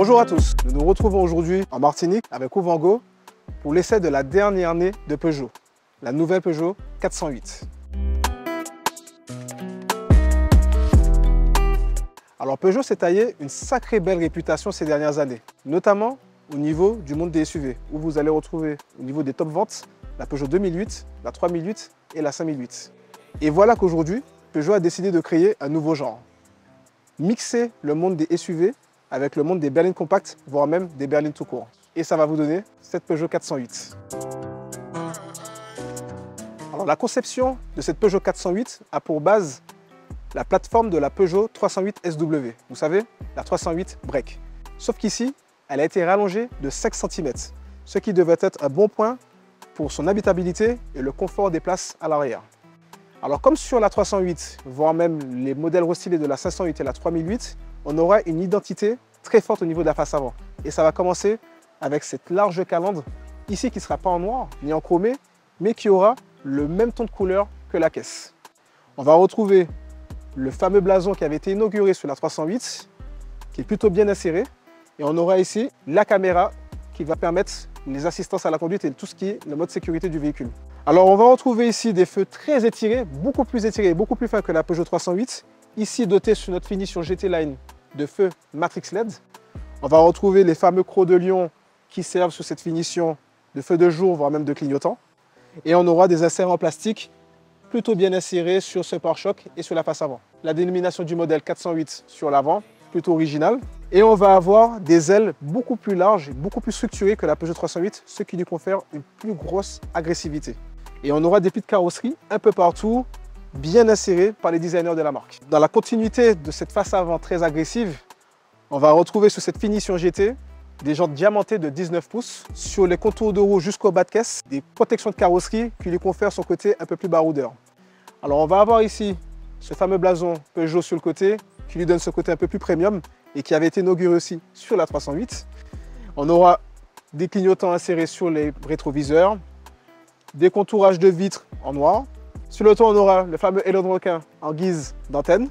Bonjour à tous, nous nous retrouvons aujourd'hui en Martinique avec Ouvango pour l'essai de la dernière année de Peugeot, la nouvelle Peugeot 408. Alors Peugeot s'est taillé une sacrée belle réputation ces dernières années, notamment au niveau du monde des SUV, où vous allez retrouver au niveau des top ventes la Peugeot 2008, la 3008 et la 5008. Et voilà qu'aujourd'hui, Peugeot a décidé de créer un nouveau genre. Mixer le monde des SUV avec le monde des berlines compactes, voire même des berlines tout court. Et ça va vous donner cette Peugeot 408. Alors la conception de cette Peugeot 408 a pour base la plateforme de la Peugeot 308 SW, vous savez, la 308 Break. Sauf qu'ici, elle a été rallongée de 5 cm, ce qui devrait être un bon point pour son habitabilité et le confort des places à l'arrière. Alors comme sur la 308, voire même les modèles restylés de la 508 et la 3008, on aura une identité très forte au niveau de la face avant. Et ça va commencer avec cette large calandre, ici qui ne sera pas en noir ni en chromé, mais qui aura le même ton de couleur que la caisse. On va retrouver le fameux blason qui avait été inauguré sur la 308, qui est plutôt bien inséré. Et on aura ici la caméra qui va permettre les assistances à la conduite et tout ce qui est le mode sécurité du véhicule. Alors on va retrouver ici des feux très étirés, beaucoup plus fins que la Peugeot 308. Ici doté sur notre finition GT Line de feux Matrix LED. On va retrouver les fameux crocs de lion qui servent sur cette finition de feux de jour, voire même de clignotants. Et on aura des inserts en plastique plutôt bien insérés sur ce pare-choc et sur la face avant. La dénomination du modèle 408 sur l'avant, plutôt original. Et on va avoir des ailes beaucoup plus larges et beaucoup plus structurées que la Peugeot 308, ce qui lui confère une plus grosse agressivité. Et on aura des plis de carrosserie un peu partout, bien insérés par les designers de la marque. Dans la continuité de cette face avant très agressive, on va retrouver sur cette finition GT des jantes diamantées de 19 pouces, sur les contours de roue jusqu'au bas de caisse, des protections de carrosserie qui lui confèrent son côté un peu plus baroudeur. Alors on va avoir ici ce fameux blason Peugeot sur le côté, qui lui donne ce côté un peu plus premium et qui avait été inauguré aussi sur la 308. On aura des clignotants insérés sur les rétroviseurs, des contourages de vitres en noir. Sur le toit, on aura le fameux aileron de requin en guise d'antenne.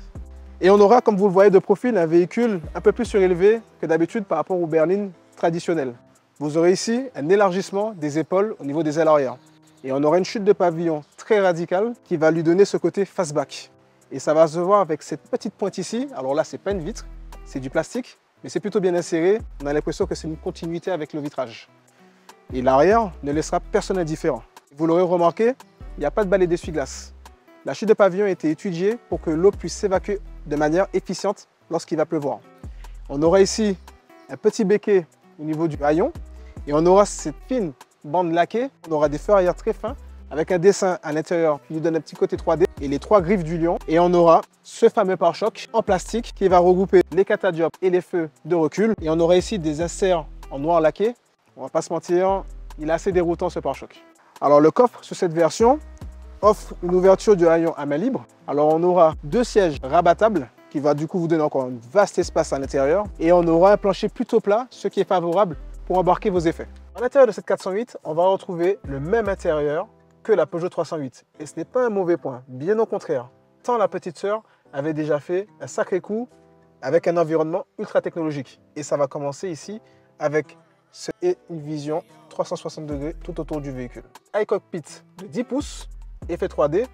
Et on aura, comme vous le voyez de profil, un véhicule un peu plus surélevé que d'habitude par rapport aux berlines traditionnelles. Vous aurez ici un élargissement des épaules au niveau des ailes arrière. Et on aura une chute de pavillon très radicale qui va lui donner ce côté fastback. Et ça va se voir avec cette petite pointe ici. Alors là, c'est pas une vitre, c'est du plastique, mais c'est plutôt bien inséré. On a l'impression que c'est une continuité avec le vitrage. Et l'arrière ne laissera personne indifférent. Vous l'aurez remarqué, il n'y a pas de balai d'essuie-glace. La chute de pavillon a été étudiée pour que l'eau puisse s'évacuer de manière efficiente lorsqu'il va pleuvoir. On aura ici un petit béquet au niveau du haillon et on aura cette fine bande laquée. On aura des feux arrière très fins avec un dessin à l'intérieur qui lui donne un petit côté 3D et les 3 griffes du lion. Et on aura ce fameux pare-choc en plastique qui va regrouper les catadiopes et les feux de recul. Et on aura ici des inserts en noir laqué. On va pas se mentir, il est assez déroutant ce pare-choc. Alors le coffre sur cette version offre une ouverture du haillon à main libre. Alors on aura 2 sièges rabattables qui va du coup vous donner encore un vaste espace à l'intérieur. Et on aura un plancher plutôt plat, ce qui est favorable pour embarquer vos effets. À l'intérieur de cette 408, on va retrouver le même intérieur que la Peugeot 308. Et ce n'est pas un mauvais point, bien au contraire. Tant la petite sœur avait déjà fait un sacré coup avec un environnement ultra technologique. Et ça va commencer ici avec une vision 360 degrés tout autour du véhicule. iCockpit de 10 pouces, effet 3D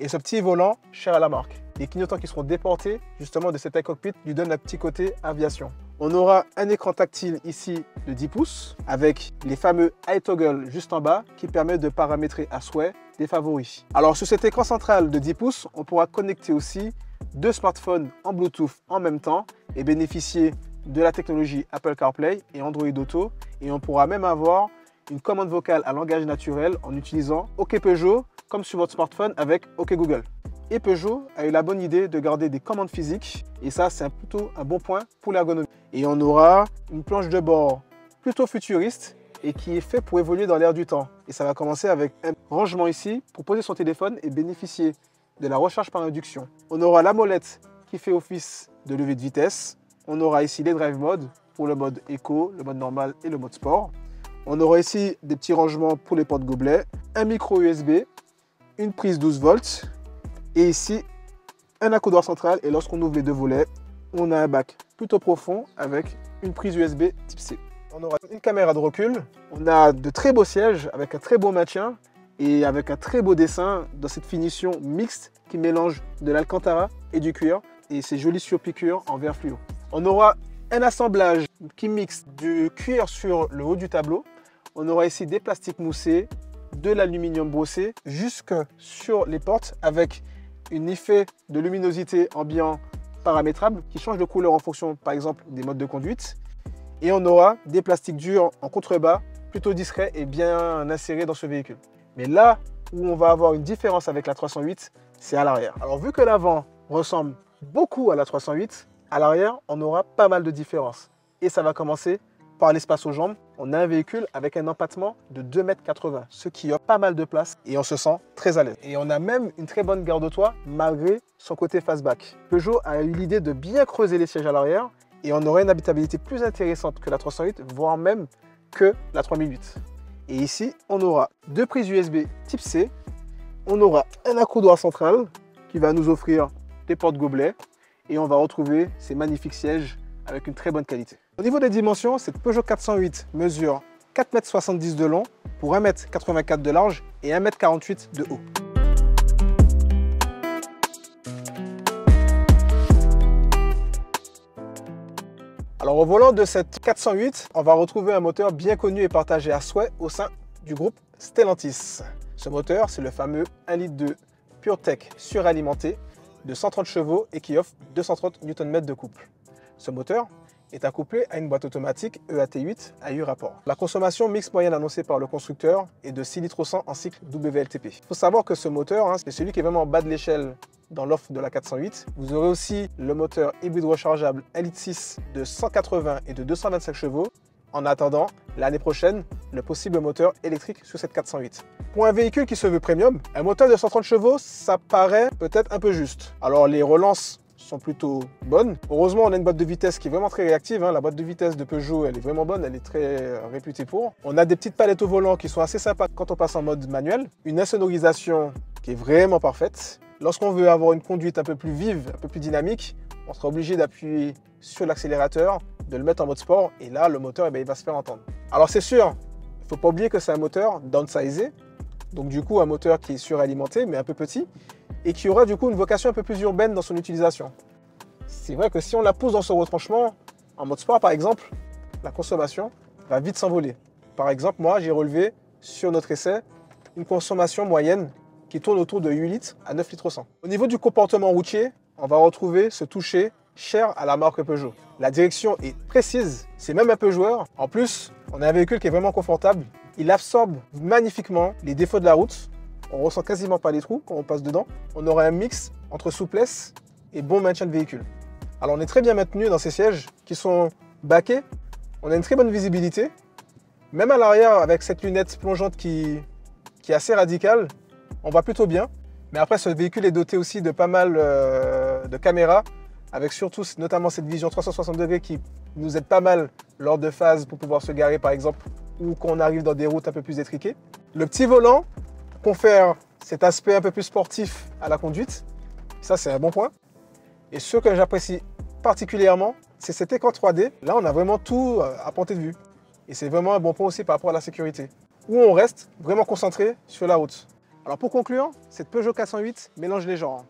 et ce petit volant cher à la marque. Les clignotants qui seront déportés justement de cet iCockpit lui donnent un petit côté aviation. On aura un écran tactile ici de 10 pouces avec les fameux iToggle juste en bas qui permettent de paramétrer à souhait des favoris. Alors sur cet écran central de 10 pouces, on pourra connecter aussi 2 smartphones en Bluetooth en même temps et bénéficier de la technologie Apple CarPlay et Android Auto. Et on pourra même avoir une commande vocale à langage naturel en utilisant OK Peugeot comme sur votre smartphone avec OK Google. Et Peugeot a eu la bonne idée de garder des commandes physiques et ça c'est plutôt un bon point pour l'ergonomie. Et on aura une planche de bord plutôt futuriste et qui est fait pour évoluer dans l'air du temps. Et ça va commencer avec un rangement ici pour poser son téléphone et bénéficier de la recharge par induction. On aura la molette qui fait office de levée de vitesse. On aura ici les drive modes pour le mode éco, le mode normal et le mode sport. On aura ici des petits rangements pour les portes gobelets, un micro USB, une prise 12 volts et ici un accoudoir central. Et lorsqu'on ouvre les 2 volets, on a un bac plutôt profond avec une prise USB type C. On aura une caméra de recul, on a de très beaux sièges avec un très beau maintien et avec un très beau dessin dans cette finition mixte qui mélange de l'alcantara et du cuir et ces jolies surpiqûres en verre fluo. On aura un assemblage qui mixe du cuir sur le haut du tableau. On aura ici des plastiques moussés, de l'aluminium brossé jusque sur les portes avec un effet de luminosité ambiant paramétrable qui change de couleur en fonction par exemple des modes de conduite. Et on aura des plastiques durs en contrebas, plutôt discrets et bien insérés dans ce véhicule. Mais là où on va avoir une différence avec la 308, c'est à l'arrière. Alors vu que l'avant ressemble beaucoup à la 308, à l'arrière, on aura pas mal de différences. Et ça va commencer par l'espace aux jambes. On a un véhicule avec un empattement de 2,80 m, ce qui offre pas mal de place et on se sent très à l'aise. Et on a même une très bonne garde-toit malgré son côté fastback. Peugeot a eu l'idée de bien creuser les sièges à l'arrière et on aurait une habitabilité plus intéressante que la 308, voire même que la 3008. Et ici, on aura deux prises USB type C, on aura un accoudoir central qui va nous offrir des portes-gobelets et on va retrouver ces magnifiques sièges avec une très bonne qualité. Au niveau des dimensions, cette Peugeot 408 mesure 4,70 m de long pour 1,84 m de large et 1,48 m de haut. Alors au volant de cette 408, on va retrouver un moteur bien connu et partagé à souhait au sein du groupe Stellantis. Ce moteur, c'est le fameux 1,2 litre PureTech suralimenté de 130 chevaux et qui offre 230 Nm de couple. Ce moteur est accouplé à une boîte automatique EAT8 à 8 rapports. La consommation mixte moyenne annoncée par le constructeur est de 6 litres au 100 en cycle WLTP. Il faut savoir que ce moteur, c'est celui qui est vraiment en bas de l'échelle dans l'offre de la 408. Vous aurez aussi le moteur hybride rechargeable 1,6 litre de 180 et de 225 chevaux. En attendant, l'année prochaine, le possible moteur électrique sur cette 408. Pour un véhicule qui se veut premium, un moteur de 130 chevaux, ça paraît peut-être un peu juste. Alors les relances sont plutôt bonnes. Heureusement, on a une boîte de vitesse qui est vraiment très réactive. La boîte de vitesse de Peugeot, elle est vraiment bonne, elle est très réputée pour. On a des petites palettes au volant qui sont assez sympas quand on passe en mode manuel. Une insonorisation qui est vraiment parfaite. Lorsqu'on veut avoir une conduite un peu plus vive, un peu plus dynamique, on sera obligé d'appuyer sur l'accélérateur, de le mettre en mode sport et là, le moteur, il va se faire entendre. Alors c'est sûr, il ne faut pas oublier que c'est un moteur downsizé, donc du coup un moteur qui est suralimenté mais un peu petit et qui aura du coup une vocation un peu plus urbaine dans son utilisation. C'est vrai que si on la pousse dans son retranchement, en mode sport par exemple, la consommation va vite s'envoler. Par exemple, moi j'ai relevé sur notre essai une consommation moyenne qui tourne autour de 8 litres à 9 litres au 100. Au niveau du comportement routier, on va retrouver ce toucher cher à la marque Peugeot. La direction est précise, c'est même un peu joueur. En plus, on a un véhicule qui est vraiment confortable. Il absorbe magnifiquement les défauts de la route. On ressent quasiment pas les trous quand on passe dedans. On aura un mix entre souplesse et bon maintien de véhicule. Alors on est très bien maintenu dans ces sièges qui sont baquets. On a une très bonne visibilité. Même à l'arrière, avec cette lunette plongeante qui est assez radicale, on va plutôt bien. Mais après, ce véhicule est doté aussi de pas mal de caméras, avec surtout notamment cette vision 360 degrés qui nous aide pas mal lors de phases pour pouvoir se garer par exemple, ou quand on arrive dans des routes un peu plus étriquées. Le petit volant confère cet aspect un peu plus sportif à la conduite. Ça, c'est un bon point. Et ce que j'apprécie particulièrement, c'est cet écran 3D. Là, on a vraiment tout à portée de vue. Et c'est vraiment un bon point aussi par rapport à la sécurité, où on reste vraiment concentré sur la route. Alors pour conclure, cette Peugeot 408 mélange les genres.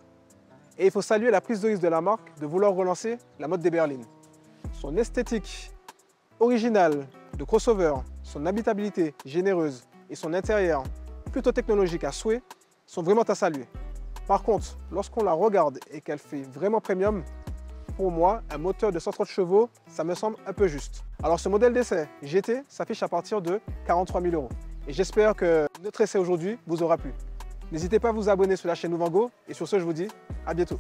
Et il faut saluer la prise de risque de la marque de vouloir relancer la mode des berlines. Son esthétique originale de crossover, son habitabilité généreuse et son intérieur plutôt technologique à souhait sont vraiment à saluer. Par contre, lorsqu'on la regarde et qu'elle fait vraiment premium, pour moi, un moteur de 130 chevaux, ça me semble un peu juste. Alors ce modèle d'essai GT s'affiche à partir de 43 000 €. Et j'espère que notre essai aujourd'hui vous aura plu. N'hésitez pas à vous abonner sur la chaîne Mouvango et sur ce, je vous dis à bientôt.